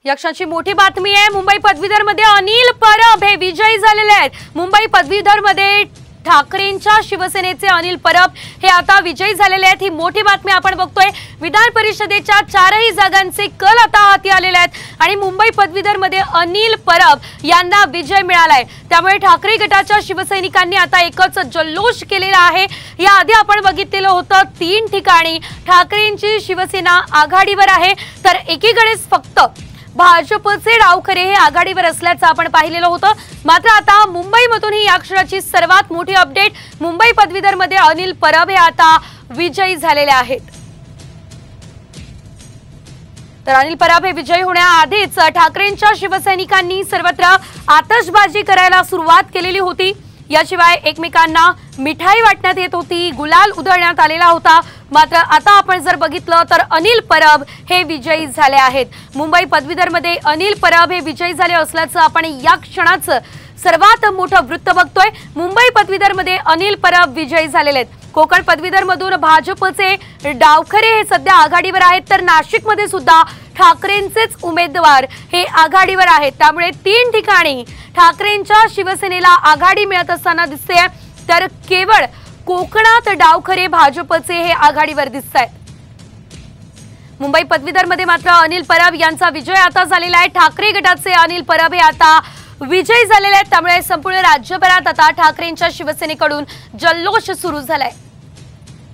या क्षणाची मोठी बातमी आहे। मुंबई पदवीधर मध्ये अनिल परब हे विजयी झालेले आहेत। मुंबई पदवीधर मध्ये ठाकरेंच्या शिवसेनेचे अनिल परब हे आता विजयी झालेले आहेत। ही मोठी बातमी आपण बघतोय। विधान परिषदेच्या 4ही जागांचे कल आता हाती आलेले आहेत आणि मुंबई पदवीधर मध्ये अनिल परब यांना विजय मिळालाय। त्यामुळे ठाकरे गटाच्या शिवसैनिकांनी आता एकच जल्लोष केलेला आहे। या आधी आपण बघितलेलं होतं 3 ठिकाणी ठाकरेंची शिवसेना आघाडीवर आहे, तर एकीकडेच फक्त भाजपचे डावखरे हे आघाडीवर असल्याचं आपण पाहिलेलं होतं। मात्र आता मुंबईमधून ही या क्षणाची सर्वात मोठी अपडेट, मुंबई पदवीधर मध्ये अनिल परब हे आता विजयी झालेले आहेत। तर अनिल परब हे विजयी होण्याआधीच ठाकरेंच्या शिवसैनिकांनी सर्वत्र आतषबाजी करायला सुरुवात केलेली होती। याशिवाय एकमेकांना मिठाई वाटण्यात येत होती, गुलाल उधळण्यात आलेला होता। मात्र आता आपण जर बघितलं तर अनिल परब हे विजयी झाले आहेत। मुंबई पदवीधर मध्ये अनिल परब हे विजयी झाले असल्याचं आपण या क्षणाचं सर्वात मोठं वृत्त बघतोय। मुंबई पदवीधर मध्ये अनिल परब विजयी झालेले आहेत। कोकण पदवीधर मधून भाजपचे डावखरे हे सध्या आघाडीवर आहेत, तर नाशिक मध्ये सुद्धा ठाकरेंचेच उमेदवार हे आघाडीवर आहेत। त्यामुळे 3 ठिकाणी ठाकरेंच्या शिवसेनेला आघाडी मिळत असताना दिसते, तर केवळ कोकणात डावखरे भाजपचे हे आघाडीवर दिसतायत। मुंबई पदवीधर मध्ये मात्र अनिल परब यांचा विजय आता झालेला आहे। ठाकरे गटाचे अनिल परब हे आता विजयी झालेले आहेत। त्यामुळे संपूर्ण राज्यभरात आता ठाकरेंच्या शिवसेनेकडून जल्लोष सुरू झालाय।